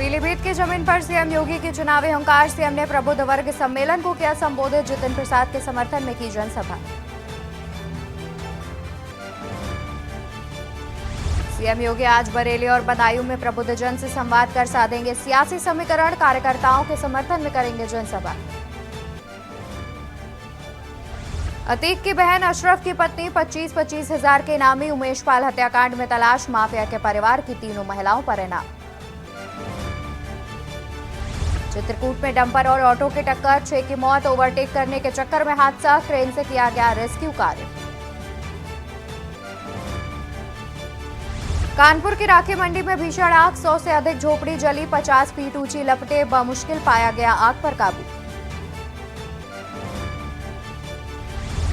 पीलीभीत की जमीन पर सीएम योगी की चुनावी हुंकार। सीएम ने प्रबुद्ध वर्ग सम्मेलन को किया संबोधित। जितिन प्रसाद के समर्थन में की जनसभा। सीएम योगी आज बरेली और बदायूं में प्रबुद्धजन से संवाद कर साधेंगे सियासी समीकरण। कार्यकर्ताओं के समर्थन में करेंगे जनसभा। अतीक की बहन अशरफ की पत्नी 25-25 हजार के इनामी। उमेश पाल हत्याकांड में तलाश। माफिया के परिवार की तीनों महिलाओं पर इनाम। चित्रकूट में डंपर और ऑटो की टक्कर। 6 की मौत। ओवरटेक करने के चक्कर में हादसा। क्रेन से किया गया रेस्क्यू कार्य। कानपुर की राखी मंडी में भीषण आग। 100 से अधिक झोपड़ी जली। 50 फीट ऊंची लपटें। बमुश्किल पाया गया आग पर काबू।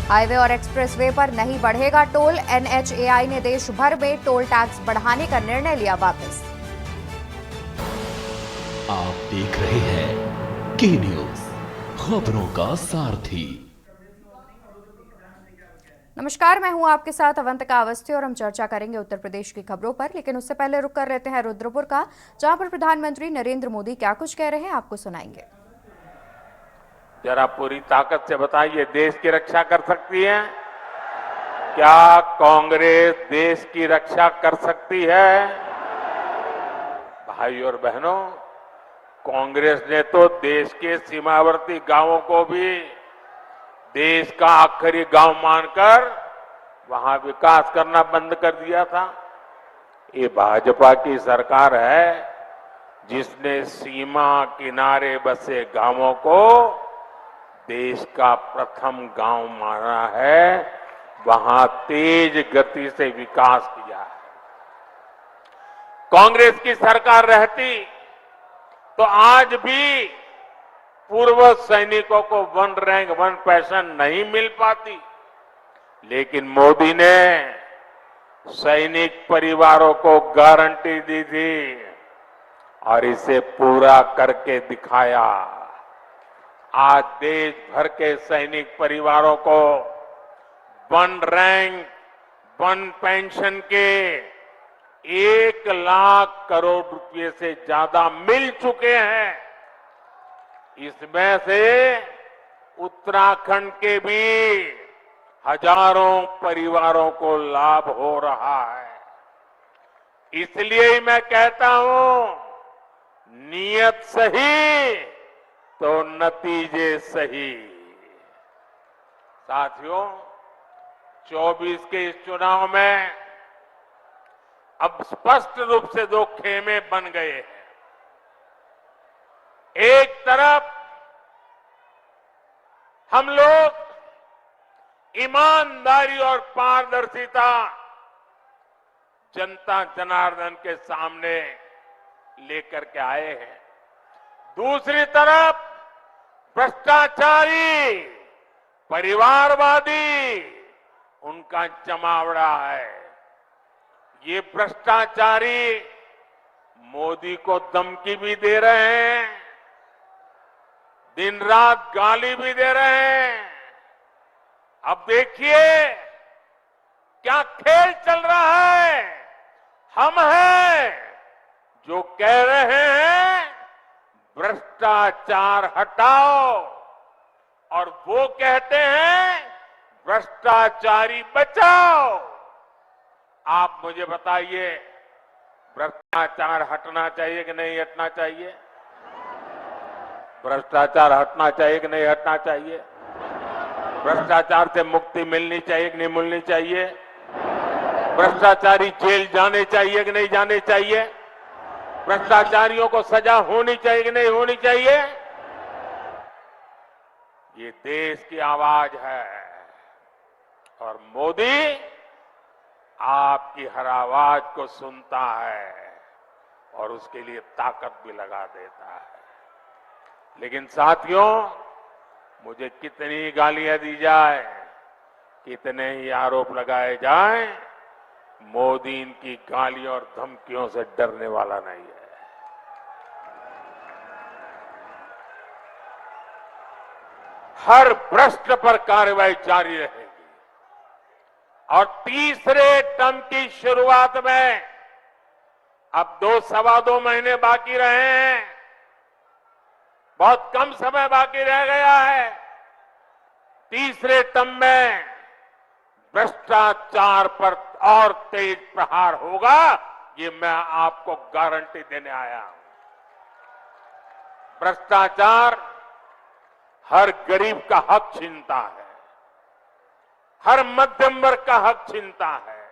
हाईवे और एक्सप्रेसवे पर नहीं बढ़ेगा टोल। एनएचएआई ने देश भर में टोल टैक्स बढ़ाने का निर्णय लिया वापस। आप देख रहे हैं के न्यूज, खबरों का सारथी। नमस्कार, मैं हूं आपके साथ अवंतिका अवस्थी और हम चर्चा करेंगे उत्तर प्रदेश की खबरों पर। लेकिन उससे पहले रुक कर लेते हैं रुद्रपुर का, जहां पर प्रधानमंत्री नरेंद्र मोदी क्या कुछ कह रहे हैं आपको सुनाएंगे। जरा पूरी ताकत से बताइए, देश की रक्षा कर सकती है? क्या कांग्रेस देश की रक्षा कर सकती है? भाई और बहनों, कांग्रेस ने तो देश के सीमावर्ती गांवों को भी देश का आखिरी गांव मानकर वहां विकास करना बंद कर दिया था। ये भाजपा की सरकार है जिसने सीमा किनारे बसे गांवों को देश का प्रथम गांव माना है, वहां तेज गति से विकास किया है। कांग्रेस की सरकार रहती तो आज भी पूर्व सैनिकों को 1 रैंक 1 पेंशन नहीं मिल पाती, लेकिन मोदी ने सैनिक परिवारों को गारंटी दी थी और इसे पूरा करके दिखाया। आज देश भर के सैनिक परिवारों को 1 रैंक 1 पेंशन के 1 लाख करोड़ रुपए से ज्यादा मिल चुके हैं। इसमें से उत्तराखंड के भी हजारों परिवारों को लाभ हो रहा है। इसलिए ही मैं कहता हूं, नीयत सही तो नतीजे सही। साथियों, 24 के इस चुनाव में अब स्पष्ट रूप से 2 खेमे बन गए हैं। एक तरफ हम लोग ईमानदारी और पारदर्शिता जनता जनार्दन के सामने लेकर के आए हैं। दूसरी तरफ भ्रष्टाचारी, परिवारवादी उनका जमावड़ा है। ये भ्रष्टाचारी मोदी को धमकी भी दे रहे हैं, दिन रात गाली भी दे रहे हैं। अब देखिए क्या खेल चल रहा है। हम हैं जो कह रहे हैं भ्रष्टाचार हटाओ, और वो कहते हैं भ्रष्टाचारी बचाओ। आप मुझे बताइए, भ्रष्टाचार हटना चाहिए कि नहीं हटना चाहिए? भ्रष्टाचार हटना चाहिए कि नहीं हटना चाहिए? भ्रष्टाचार से मुक्ति मिलनी चाहिए कि नहीं मिलनी चाहिए? भ्रष्टाचारी जेल जाने चाहिए कि नहीं जाने चाहिए? भ्रष्टाचारियों को सजा होनी चाहिए कि नहीं होनी चाहिए? ये देश की आवाज है और मोदी आपकी हर आवाज को सुनता है और उसके लिए ताकत भी लगा देता है। लेकिन साथियों, मुझे कितनी गालियां दी जाए, कितने ही आरोप लगाए जाए, मोदी इनकी गालियों और धमकियों से डरने वाला नहीं है। हर भ्रष्ट पर कार्रवाई जारी रहेगी और तीसरे टर्म की शुरुआत में अब 2-2.25 महीने बाकी रहे हैं, बहुत कम समय बाकी रह गया है। तीसरे टर्म में भ्रष्टाचार पर और तेज प्रहार होगा, ये मैं आपको गारंटी देने आया हूं। भ्रष्टाचार हर गरीब का हक छीनता है, हर मध्यम वर्ग का हक छीनता है,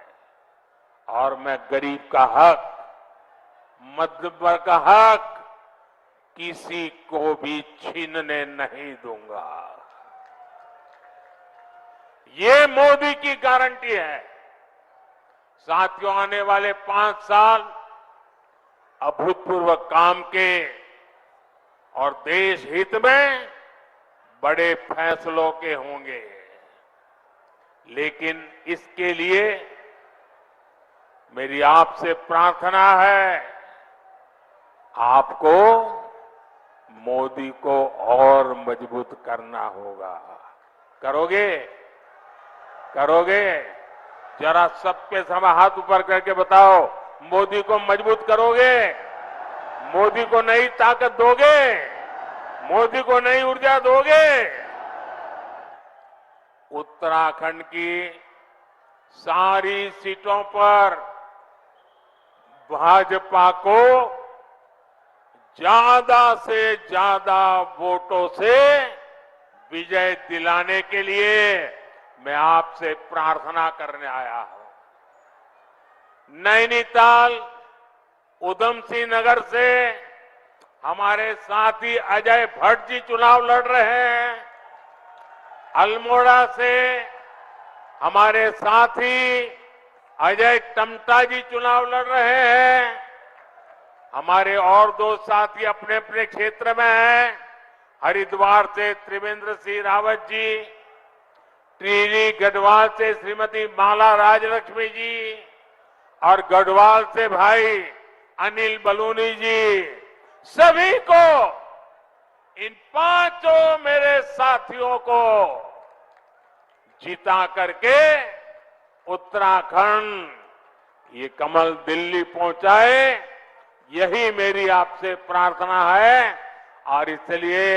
और मैं गरीब का हक, मध्यम वर्ग का हक किसी को भी छीनने नहीं दूंगा। ये मोदी की गारंटी है। साथियों, आने वाले 5 साल अभूतपूर्व काम के और देश हित में बड़े फैसलों के होंगे, लेकिन इसके लिए मेरी आपसे प्रार्थना है, आपको मोदी को और मजबूत करना होगा। करोगे? करोगे? जरा सबके समय हाथ ऊपर करके बताओ, मोदी को मजबूत करोगे? मोदी को नई ताकत दोगे? मोदी को नई ऊर्जा दोगे? उत्तराखंड की सारी सीटों पर भाजपा को ज्यादा से ज्यादा वोटों से विजय दिलाने के लिए मैं आपसे प्रार्थना करने आया हूं। नैनीताल, उधम सिंह नगर से हमारे साथी अजय भट्ट जी चुनाव लड़ रहे हैं। अल्मोड़ा से हमारे साथी अजय टमटा जी चुनाव लड़ रहे हैं। हमारे और 2 साथी अपने अपने क्षेत्र में हैं। हरिद्वार से त्रिवेंद्र सिंह रावत जी, टिहरी गढ़वाल से श्रीमती माला राजलक्ष्मी जी, और गढ़वाल से भाई अनिल बलूनी जी। सभी को, इन 5 मेरे साथियों को जिता करके उत्तराखंड ये कमल दिल्ली पहुंचाए, यही मेरी आपसे प्रार्थना है, और इसलिए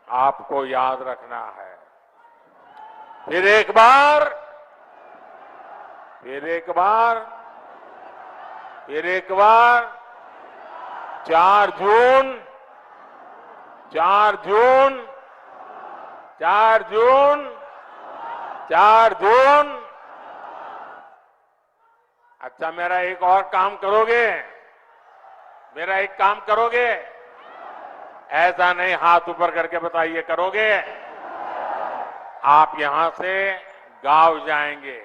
आपको याद रखना है। फिर एक बार 4 जून 4 जून 4 जून 4 जून। अच्छा, मेरा एक और काम करोगे? मेरा एक काम करोगे? ऐसा नहीं, हाथ ऊपर करके बताइए, करोगे? आप यहां से गांव जाएंगे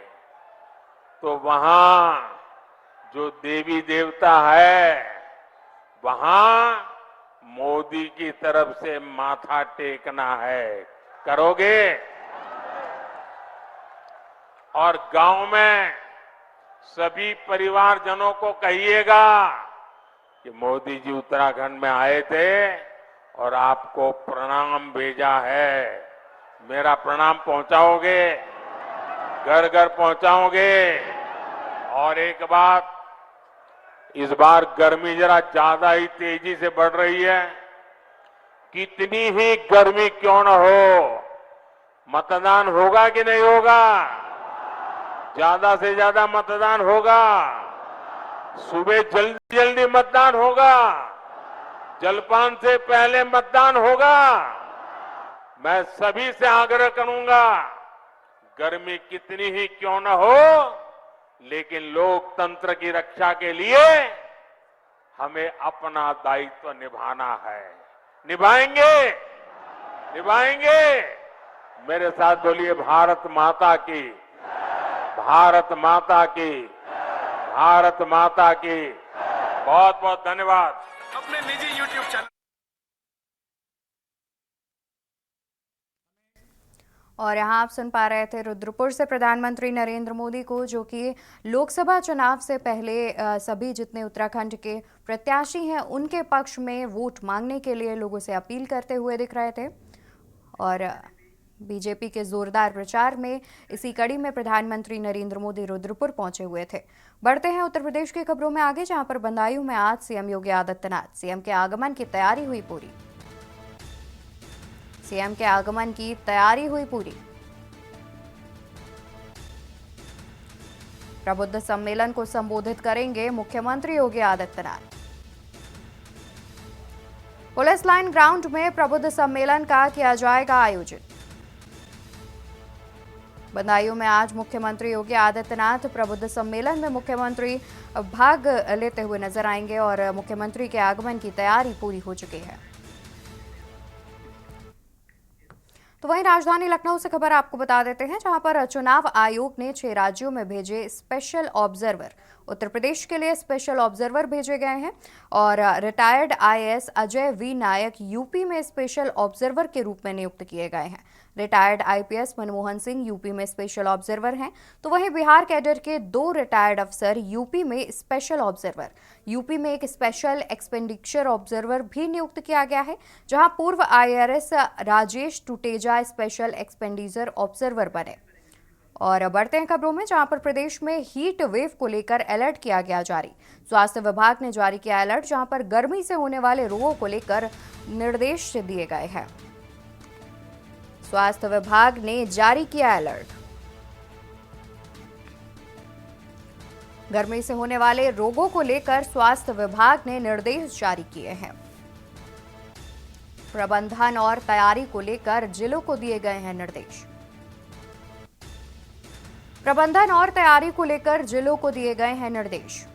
तो वहां जो देवी देवता है, वहां मोदी की तरफ से माथा टेकना है। करोगे? और गांव में सभी परिवारजनों को कहिएगा कि मोदी जी उत्तराखंड में आए थे और आपको प्रणाम भेजा है। मेरा प्रणाम पहुंचाओगे? घर घर पहुंचाओगे? और एक बात, इस बार गर्मी जरा ज्यादा ही तेजी से बढ़ रही है। कितनी ही गर्मी क्यों न हो, मतदान होगा कि नहीं होगा? ज्यादा से ज्यादा मतदान होगा। सुबह जल्दी जल्दी मतदान होगा, जलपान से पहले मतदान होगा। मैं सभी से आग्रह करूंगा, गर्मी कितनी ही क्यों न हो, लेकिन लोकतंत्र की रक्षा के लिए हमें अपना दायित्व निभाना है। निभाएंगे? निभाएंगे? मेरे साथ बोलिए, भारत माता की, भारत माता की, भारत माता की। बहुत बहुत धन्यवाद। अपने निजी YouTube चैनल और यहाँ आप सुन पा रहे थे रुद्रपुर से प्रधानमंत्री नरेंद्र मोदी को, जो कि लोकसभा चुनाव से पहले सभी जितने उत्तराखंड के प्रत्याशी हैं उनके पक्ष में वोट मांगने के लिए लोगों से अपील करते हुए दिख रहे थे। और बीजेपी के जोरदार प्रचार में इसी कड़ी में प्रधानमंत्री नरेंद्र मोदी रुद्रपुर पहुंचे हुए थे। बढ़ते हैं उत्तर प्रदेश की खबरों में आगे, जहां पर बदायूं में आज सीएम योगी आदित्यनाथ सीएम के आगमन की तैयारी हुई पूरी। सीएम के आगमन की तैयारी हुई पूरी। प्रबुद्ध सम्मेलन को संबोधित करेंगे मुख्यमंत्री Yogi Adityanath. Police line ground में प्रबुद्ध सम्मेलन का किया जाएगा आयोजन। बदायूं में आज मुख्यमंत्री योगी आदित्यनाथ प्रबुद्ध सम्मेलन में मुख्यमंत्री भाग लेते हुए नजर आएंगे और मुख्यमंत्री के आगमन की तैयारी पूरी हो चुकी है। तो वहीं राजधानी लखनऊ से खबर आपको बता देते हैं, जहां पर चुनाव आयोग ने 6 राज्यों में भेजे स्पेशल ऑब्जर्वर। उत्तर प्रदेश के लिए स्पेशल ऑब्जर्वर भेजे गए हैं और retired IAS Ajay V Nayak UP में स्पेशल ऑब्जर्वर के रूप में नियुक्त किए गए हैं। Retired IPS Manmohan Singh UP में स्पेशल ऑब्जर्वर हैं, तो वहीं बिहार कैडर के 2 रिटायर्ड अफसर यूपी में स्पेशल ऑब्जर्वर। यूपी में एक स्पेशल एक्सपेंडिचर ऑब्जर्वर भी नियुक्त किया गया है, जहां पूर्व IRS Rajesh Tuteja special expenditure observer बने। और बढ़ते हैं खबरों में, जहां पर प्रदेश में हीट वेव को लेकर अलर्ट किया गया जारी। स्वास्थ्य विभाग ने जारी किया अलर्ट, जहां पर गर्मी से होने वाले रोगों को लेकर निर्देश दिए गए हैं। स्वास्थ्य विभाग ने जारी किया अलर्ट। गर्मी से होने वाले रोगों को लेकर स्वास्थ्य विभाग ने निर्देश जारी किए हैं। प्रबंधन और तैयारी को लेकर जिलों को दिए गए हैं निर्देश। प्रबंधन और तैयारी को लेकर जिलों को दिए गए हैं निर्देश।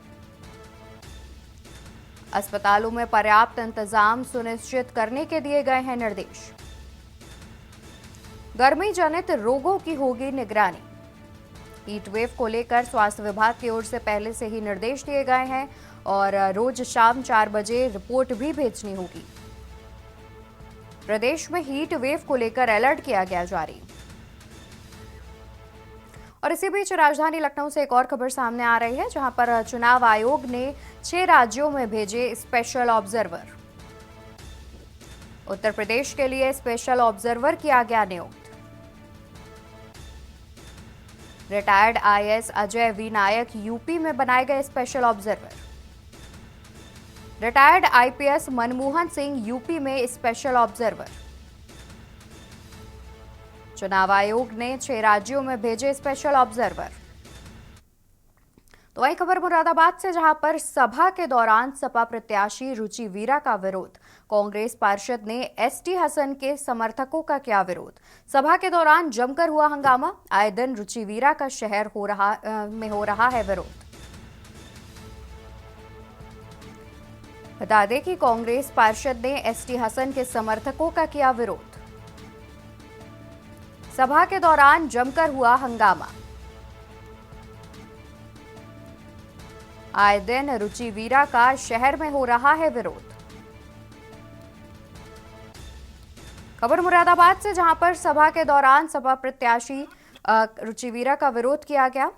अस्पतालों में पर्याप्त इंतजाम सुनिश्चित करने के दिए गए हैं निर्देश। गर्मी जनित रोगों की होगी निगरानी। हीट वेव को लेकर स्वास्थ्य विभाग की ओर से पहले से ही निर्देश दिए गए हैं और रोज शाम 4 बजे रिपोर्ट भी भेजनी होगी। प्रदेश में हीट वेव को लेकर अलर्ट किया गया जारी। और इसी बीच राजधानी लखनऊ से एक और खबर सामने आ रही है, जहां पर चुनाव आयोग ने 6 राज्यों में भेजे स्पेशल ऑब्जर्वर। उत्तर प्रदेश के लिए स्पेशल ऑब्जर्वर किया गया नियुक्त। Retired IAS Ajay V Nayak UP में बनाए गए special observer. Retired IPS Manmohan Singh UP में स्पेशल ऑब्जर्वर। चुनाव आयोग ने 6 राज्यों में भेजे स्पेशल ऑब्जर्वर। तो वही खबर मुरादाबाद से, जहां पर सभा के दौरान सपा प्रत्याशी रुचि वीरा का विरोध। कांग्रेस पार्षद ने एसटी हसन के समर्थकों का किया विरोध। सभा के दौरान जमकर हुआ हंगामा। आए दिन रुचि वीरा का शहर में हो रहा है विरोध। बता दें कि कांग्रेस पार्षद ने एसटी हसन के समर्थकों का किया विरोध। सभा के दौरान जमकर हुआ हंगामा। आए दिन रुचि वीरा का शहर में हो रहा है विरोध। खबर मुरादाबाद से, जहां पर सभा के दौरान सपा प्रत्याशी रुचि वीरा का विरोध किया गया।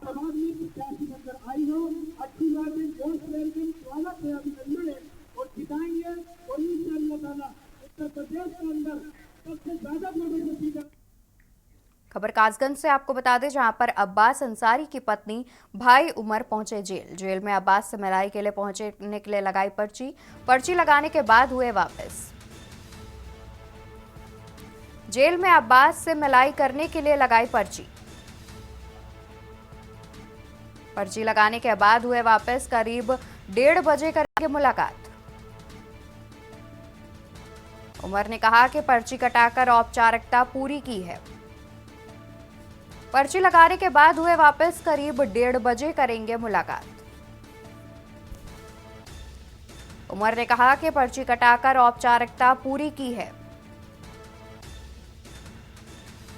खबर कासगंज से आपको बता दें, जहां पर अब्बास अंसारी की पत्नी भाई उमर पहुंचे जेल। जेल में अब्बास से मिलाई के लिए पहुंचने के लिए लगाई पर्ची लगाने के बाद हुए वापस। जेल में अब्बास से मिलाई करने के लिए लगाई पर्ची लगाने के बाद हुए वापस। करीब 1:30 बजे करेंगे मुलाकात। उमर ने कहा कि पर्ची कटाकर औपचारिकता पूरी की है। पर्ची लगाने के बाद हुए वापस। करीब 1:30 बजे करेंगे मुलाकात। उमर ने कहा कि पर्ची कटाकर औपचारिकता पूरी की है।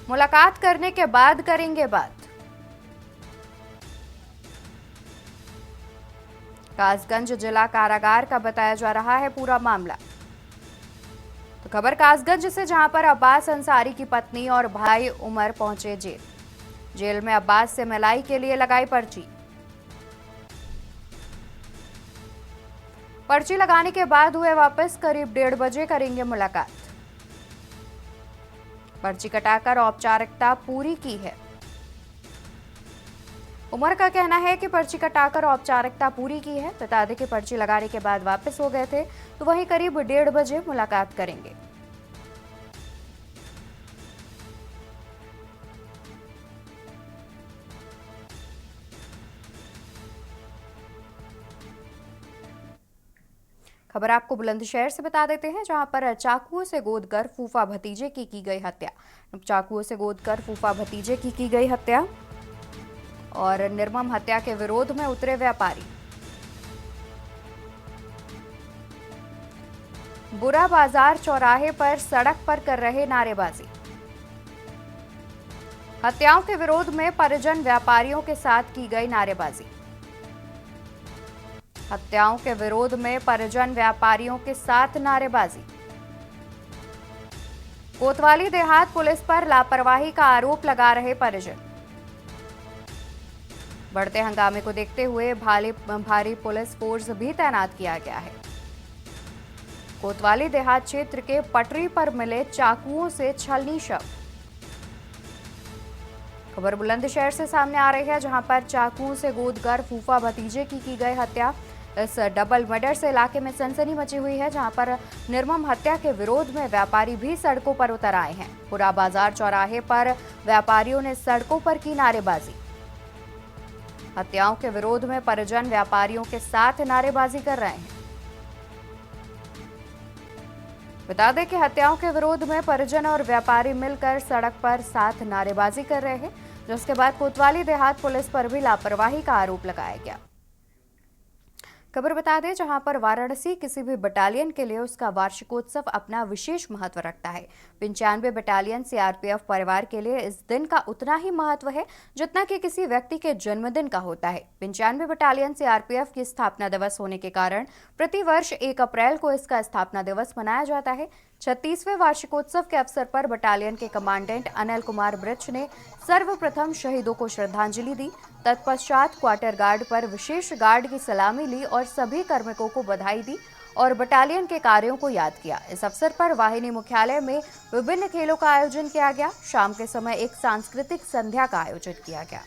मुलाकात करने के बाद करेंगे बात। कासगंज जिला कारागार का बताया जा रहा है पूरा मामला। तो खबर कासगंज से, जहां पर अब्बास अंसारी की पत्नी और भाई उमर पहुंचे जेल। जेल में अब्बास से मिलाई के लिए लगाई पर्ची लगाने के बाद हुए वापस। करीब 1:30 बजे करेंगे मुलाकात। पर्ची कटाकर औपचारिकता पूरी की है। उमर का कहना है कि पर्ची कटाकर औपचारिकता पूरी की है। बता दें कि पर्ची लगाने के बाद वापस हो गए थे, तो वहीं करीब 1:30 बजे मुलाकात करेंगे। खबर आपको बुलंदशहर से बता देते हैं, जहां पर चाकुओं से गोदकर फूफा भतीजे की गई हत्या। चाकुओं से गोदकर फूफा भतीजे की गई हत्या और निर्मम हत्या के विरोध में उतरे व्यापारी। बुरा बाजार चौराहे पर सड़क पर कर रहे नारेबाजी। हत्याओं के विरोध में परिजन व्यापारियों के साथ की गई नारेबाजी। हत्याओं के विरोध में परिजन व्यापारियों के साथ नारेबाजी। कोतवाली देहात पुलिस पर लापरवाही का आरोप लगा रहे परिजन। बढ़ते हंगामे को देखते हुए भारी पुलिस फोर्स भी तैनात किया गया है। कोतवाली देहात क्षेत्र के पटरी पर मिले चाकुओं से छलनी शव। खबर बुलंदशहर से सामने आ रही है, जहां पर चाकुओं से गोदकर फूफा भतीजे की गई हत्या। इस डबल मर्डर से इलाके में सनसनी मची हुई है, जहां पर निर्मम हत्या के विरोध में व्यापारी भी सड़कों पर उतर आए हैं। पूरा बाजार चौराहे पर व्यापारियों ने सड़कों पर की नारेबाजी। हत्याओं के विरोध में परिजन व्यापारियों के साथ नारेबाजी कर रहे हैं। बता दें कि हत्याओं के विरोध में परिजन और व्यापारी मिलकर सड़क पर साथ नारेबाजी कर रहे हैं, जिसके बाद कोतवाली देहात पुलिस पर भी लापरवाही का आरोप लगाया गया। खबर बता दें, जहां पर वाराणसी किसी भी बटालियन के लिए उसका वार्षिकोत्सव अपना विशेष महत्व रखता है। 95 बटालियन सीआरपीएफ परिवार के लिए इस दिन का उतना ही महत्व है जितना कि किसी व्यक्ति के जन्मदिन का होता है। 95 बटालियन सीआरपीएफ की स्थापना दिवस होने के कारण प्रतिवर्ष 1 अप्रैल को इसका स्थापना दिवस मनाया जाता है। 36वें वार्षिकोत्सव के अवसर पर बटालियन के कमांडेंट अनिल कुमार ब्रिच ने सर्वप्रथम शहीदों को श्रद्धांजलि दी। तत्पश्चात क्वार्टर गार्ड पर विशेष गार्ड की सलामी ली और सभी कार्मिकों को बधाई दी और बटालियन के कार्यों को याद किया। इस अवसर पर वाहिनी मुख्यालय में विभिन्न खेलों का आयोजन किया गया। शाम के समय एक सांस्कृतिक संध्या का आयोजन किया गया।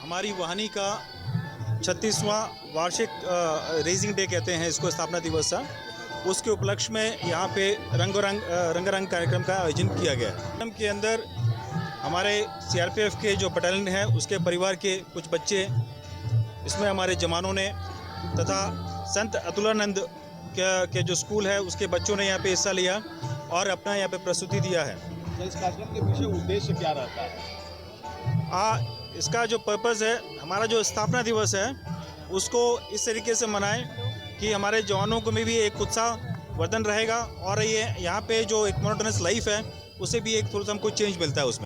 हमारी वाहिनी का 36वां वार्षिक रेजिंग डे कहते हैं इसको, स्थापना दिवस था। उसके उपलक्ष्य में यहाँ पे रंगारंग कार्यक्रम का आयोजन किया गया। कार्यक्रम के अंदर हमारे सीआरपीएफ के जो बटालियन है उसके परिवार के कुछ बच्चे, इसमें हमारे जवानों ने तथा संत अतुलानंद के जो स्कूल है उसके बच्चों ने यहाँ पे हिस्सा लिया और अपना यहाँ पे प्रस्तुति दिया है। तो इस कार्यक्रम के पीछे उद्देश्य क्या रहता है? इसका जो पर्पज़ है, हमारा जो स्थापना दिवस है उसको इस तरीके से मनाएं कि हमारे जवानों को में भी एक उत्साह वर्धन रहेगा और ये यहाँ पे जो एक मोनोटोनस लाइफ है उससे भी एक थोड़ा सा हमको चेंज मिलता है उसमें।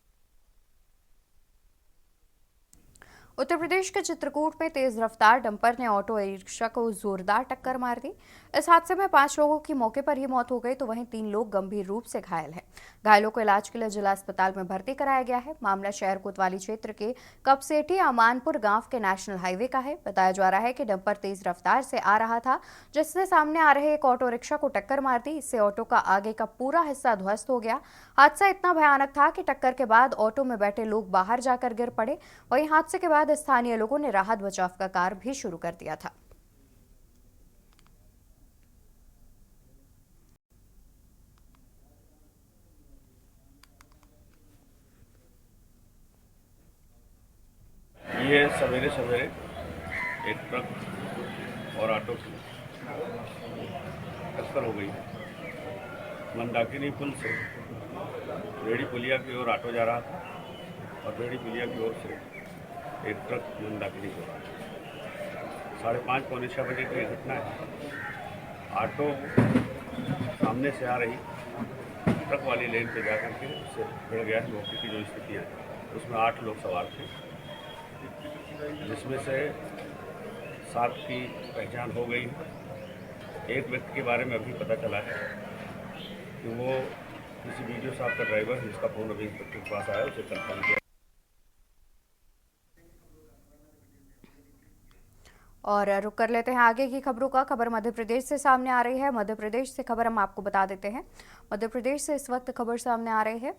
उत्तर प्रदेश के चित्रकूट में तेज रफ्तार डंपर ने ऑटो रिक्शा को जोरदार टक्कर मार दी। इस हादसे में 5 लोगों की मौके पर ही मौत हो गई, तो वहीं 3 लोग गंभीर रूप से घायल हैं। घायलों को इलाज के लिए जिला अस्पताल में भर्ती कराया गया है। मामला शहर कोतवाली क्षेत्र के कपसेठी अमानपुर गांव के नेशनल हाईवे का है। बताया जा रहा है कि डंपर तेज रफ्तार से आ रहा था, जिसने सामने आ रहे एक ऑटो रिक्शा को टक्कर मार दी। इससे ऑटो का आगे का पूरा हिस्सा ध्वस्त हो गया। हादसा इतना भयानक था कि टक्कर के बाद ऑटो में बैठे लोग बाहर जाकर गिर पड़े। वहीं हादसे के बाद स्थानीय लोगों ने राहत बचाव का कार्य भी शुरू कर दिया था। ये सवेरे सवेरे एक ट्रक और ऑटो की टक्कर हो गई। मंदाकिनी पुल से रेडी पुलिया की ओर ऑटो जा रहा था और रेडी पुलिया की ओर से एक ट्रक मंदाकिनी को 5:30 पौने 6 बजे की घटना है। ऑटो सामने से आ रही ट्रक वाली लेन पे जा करके उससे भिड़ गया। मौके की जो स्थिति है उसमें 8 लोग सवार थे, जिसमें से 7 की पहचान हो गई। एक व्यक्ति के बारे में अभी पता चला है कि वो किसी वीडियो साहब का ड्राइवर है, जिसका फ़ोन अभी इंस्पेक्टर के पास आया, उसे कंफर्म किया। और रुक कर लेते हैं आगे की खबरों का। खबर मध्य प्रदेश से सामने आ रही है। मध्य प्रदेश से खबर हम आपको बता देते हैं। मध्य प्रदेश से इस वक्त खबर सामने आ रही है।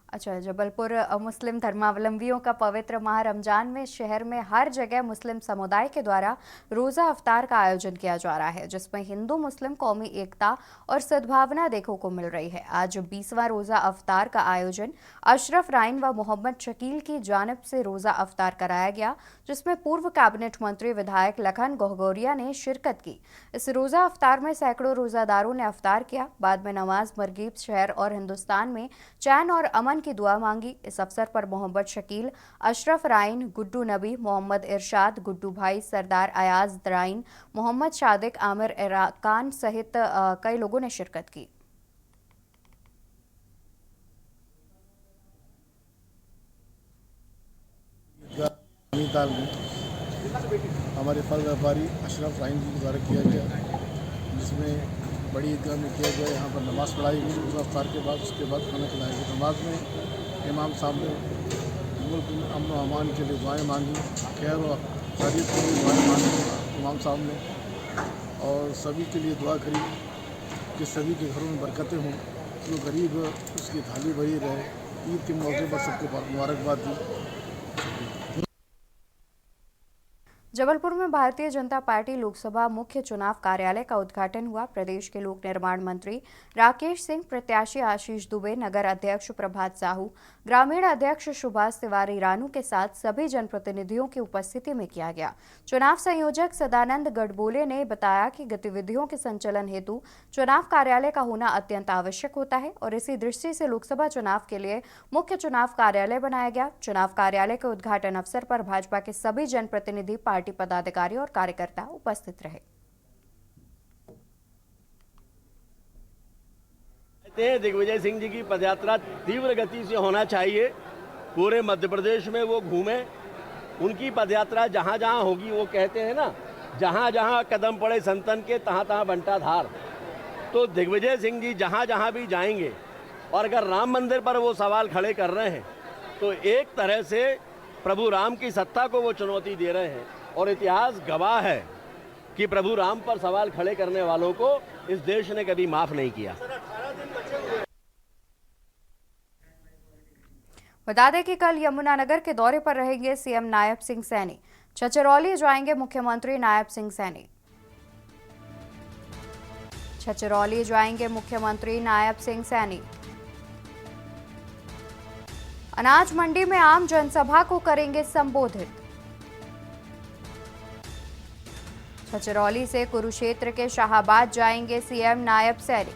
अच्छा, जबलपुर मुस्लिम धर्मावलंबियों का पवित्र माह रमजान में शहर में हर जगह मुस्लिम समुदाय के द्वारा रोज़ा अफ्तार का आयोजन किया जा रहा है, जिसमें हिंदू मुस्लिम कौमी एकता और सद्भावना देखने को मिल रही है। आज 20वां रोज़ा अफ्तार का आयोजन अशरफ राइन व मोहम्मद शकील की जानिब से रोज़ा अफ्तार कराया गया, जिसमें पूर्व कैबिनेट मंत्री विधायक लखन गोहगोरिया ने शिरकत की। इस रोज़ा अफ्तार में सैकड़ों रोज़ादारों ने अफ्तार किया। बाद में नमाज मरगीब शहर और हिंदुस्तान में चैन और अमन की दुआ मांगी। इस अवसर पर मोहम्मद शकील, अशरफ राइन, गुड्डू नबी, मोहम्मद इरशाद, गुड्डू भाई, सरदार अयाज राइन, मोहम्मद शादिक, आमिर इराकान सहित कई लोगों ने शिरकत की। नैनीताल में हमारे फल व्यापारी अशरफ राइन जी के द्वारा किया गया, जिसमें बड़ी ईदगाह में किया गया। यहाँ पर नमाज़ पढ़ाई गई रोज़ा अफ्तार के बाद, उसके बाद खाना खिलाया गया। नमाज में इमाम साहब ने मुल्क में अमन व अमान के लिए दुआएं मांगी, खैर और खैरियत के लिए दुआएं मांगी इमाम साहब ने, और सभी के लिए दुआ करी कि सभी के घरों में बरकतें हों, जो गरीब उसकी थाली भरी रहे। ईद के मौके पर सबको मुबारकबाद दी। जबलपुर में भारतीय जनता पार्टी लोकसभा मुख्य चुनाव कार्यालय का उद्घाटन हुआ। प्रदेश के लोक निर्माण मंत्री राकेश सिंह, प्रत्याशी आशीष दुबे, नगर अध्यक्ष प्रभात साहू, ग्रामीण अध्यक्ष सुभाष तिवारी रानू के साथ सभी जनप्रतिनिधियों की उपस्थिति में किया गया। चुनाव संयोजक सदानंद गढ़बोले ने बताया कि गतिविधियों के संचालन हेतु चुनाव कार्यालय का होना अत्यंत आवश्यक होता है और इसी दृष्टि से लोकसभा चुनाव के लिए मुख्य चुनाव कार्यालय बनाया गया। चुनाव कार्यालय के उद्घाटन अवसर पर भाजपा के सभी जनप्रतिनिधि, पार्टी पदाधिकारी और कार्यकर्ता उपस्थित रहे। दिग्विजय सिंह जी की पदयात्रा तीव्र गति से होना चाहिए, पूरे मध्य प्रदेश में वो घूमे। उनकी पदयात्रा जहां जहां होगी, वो कहते हैं ना, जहां जहां कदम पड़े संतन के तहां तहां बंटा धार। तो दिग्विजय सिंह जी जहां जहां भी जाएंगे, और अगर राम मंदिर पर वो सवाल खड़े कर रहे हैं, तो एक तरह से प्रभु राम की सत्ता को वो चुनौती दे रहे हैं। और इतिहास गवाह है कि प्रभु राम पर सवाल खड़े करने वालों को इस देश ने कभी माफ नहीं किया। बता दें कि कल यमुनानगर के दौरे पर रहेंगे सीएम नायब सिंह सैनी। छछरौली जाएंगे मुख्यमंत्री नायब सिंह सैनी। छछरौली जाएंगे मुख्यमंत्री नायब सिंह सैनी। अनाज मंडी में आम जनसभा को करेंगे संबोधित। छछरौली से कुरुक्षेत्र के शाहाबाद जाएंगे सीएम नायब सैनी।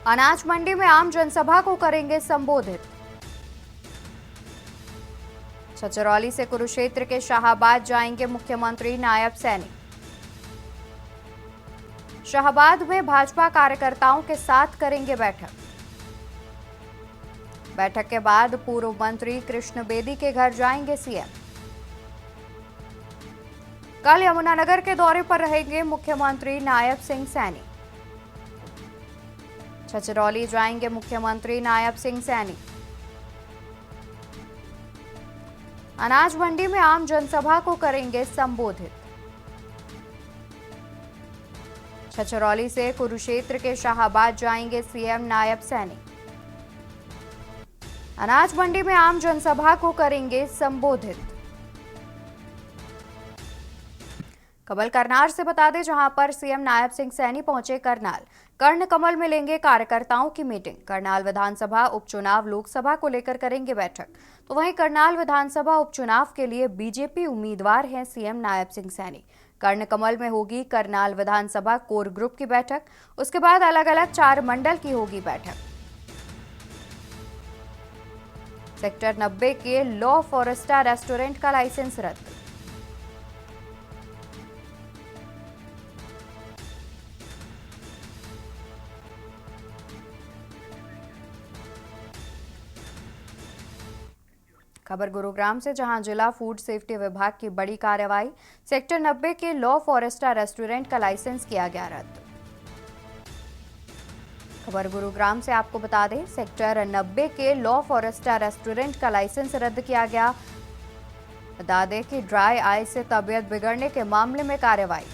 अनाज मंडी में आम जनसभा को करेंगे संबोधित। छछरौली से कुरुक्षेत्र के शाहाबाद जाएंगे मुख्यमंत्री नायब सैनी। शाहाबाद में भाजपा कार्यकर्ताओं के साथ करेंगे बैठक। बैठक के बाद पूर्व मंत्री कृष्ण बेदी के घर जाएंगे सीएम। कल यमुनानगर के दौरे पर रहेंगे मुख्यमंत्री नायब सिंह सैनी। छछरौली जाएंगे मुख्यमंत्री नायब सिंह सैनी। अनाज मंडी में आम जनसभा को करेंगे संबोधित। छछरौली से कुरुक्षेत्र के शाहाबाद जाएंगे सीएम नायब सैनी। अनाज मंडी में आम जनसभा को करेंगे संबोधित। खबर करनाल से बता दें, जहां पर सीएम नायब सिंह सैनी पहुंचे करनाल। कर्ण कमल में लेंगे कार्यकर्ताओं की मीटिंग। करनाल विधानसभा उपचुनाव लोकसभा को लेकर करेंगे बैठक। तो वहीं करनाल विधानसभा उपचुनाव के लिए बीजेपी उम्मीदवार हैं सीएम नायब सिंह सैनी। कर्ण कमल में होगी करनाल विधानसभा कोर ग्रुप की बैठक। उसके बाद अलग अलग 4 मंडल की होगी बैठक। सेक्टर 90 के लॉ फॉरेस्टा रेस्टोरेंट का लाइसेंस रद्द। खबर गुरुग्राम से, जहां जिला फूड सेफ्टी विभाग की बड़ी कार्रवाई। सेक्टर 90 के लॉ फॉरेस्टा रेस्टोरेंट का लाइसेंस किया गया रद्द। खबर गुरुग्राम से आपको बता दें, सेक्टर 90 के लॉ फॉरेस्टा रेस्टोरेंट का लाइसेंस रद्द किया गया। बता दें कि ड्राई आइस से तबीयत बिगड़ने के मामले में कार्रवाई।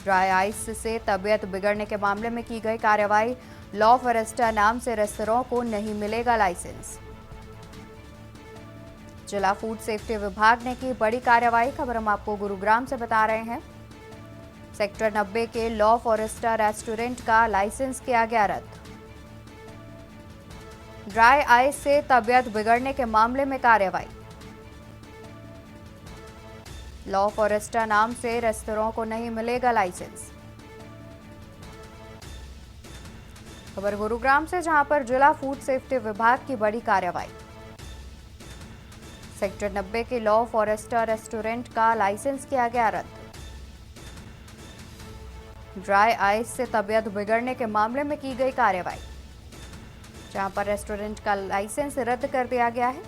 ड्राई आइस से तबीयत बिगड़ने के मामले में की गई कार्रवाई। लॉ फॉरेस्टा नाम से रेस्तरां को नहीं मिलेगा लाइसेंस। जिला फूड सेफ्टी विभाग ने की बड़ी कार्रवाई। खबर हम आपको गुरुग्राम से बता रहे हैं। सेक्टर 90 के लॉ फॉरेस्टा रेस्टोरेंट का लाइसेंस किया गया रद्द। ड्राई आइस से तबीयत बिगड़ने के मामले में कार्रवाई। लॉ फॉरेस्टा नाम से रेस्तरां को नहीं मिलेगा लाइसेंस। खबर गुरुग्राम से, जहां पर जिला फूड सेफ्टी विभाग की बड़ी कार्रवाई। सेक्टर 90 के लॉ फॉरेस्टा रेस्टोरेंट का लाइसेंस किया गया रद्द। ड्राई आइस से तबीयत बिगड़ने के मामले में की गई कार्रवाई, जहां पर रेस्टोरेंट का लाइसेंस रद्द कर दिया गया है।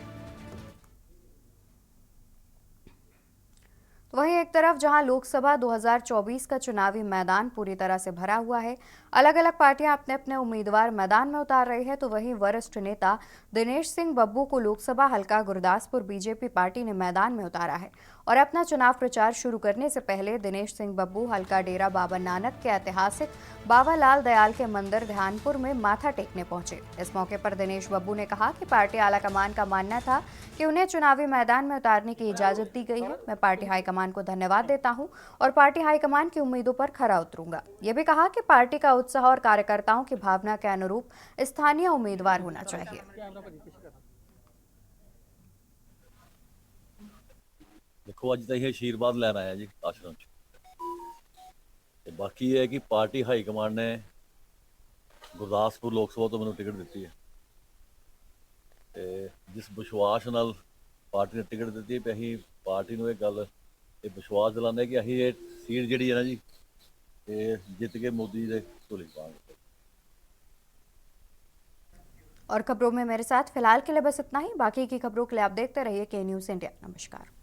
तो वहीं एक तरफ जहां लोकसभा 2024 का चुनावी मैदान पूरी तरह से भरा हुआ है, अलग अलग पार्टियां अपने अपने उम्मीदवार मैदान में उतार रही है, तो वहीं वरिष्ठ नेता दिनेश सिंह बब्बू को लोकसभा हल्का गुरदासपुर बीजेपी पार्टी ने मैदान में उतारा है। और अपना चुनाव प्रचार शुरू करने से पहले दिनेश सिंह बब्बू हल्का डेरा बाबा नानक के ऐतिहासिक बाबा लाल दयाल के मंदिर ध्यानपुर में माथा टेकने पहुंचे। इस मौके पर दिनेश बब्बू ने कहा कि पार्टी आलाकमान का मानना था कि उन्हें चुनावी मैदान में उतारने की इजाजत दी गई है। मैं पार्टी हाईकमान को धन्यवाद देता हूं और पार्टी हाईकमान की उम्मीदों पर खरा उतरूंगा। ये भी कहा कि पार्टी का उत्साह और कार्यकर्ताओं की भावना के अनुरूप स्थानीय उम्मीदवार होना चाहिए। देखो अज तो यह आशीर्वाद लैन आया जी आश्रम बाकी यह है कि पार्टी हाईकमान ने गुरदासपुर लोक सभा तो मैंने टिकट दी है। जिस विश्वास नाल पार्टी ने टिकट दी है, अं पार्टी को गल विश्वास दिलाने कि अं ये सीट जी है ना जी ये जित के मोदी के झोली पाएंगे। और खबरों में मेरे साथ फिलहाल के लिए बस इतना ही। बाकी की खबरों के लिए आप देखते रहिए के न्यूज़ इंडिया। नमस्कार।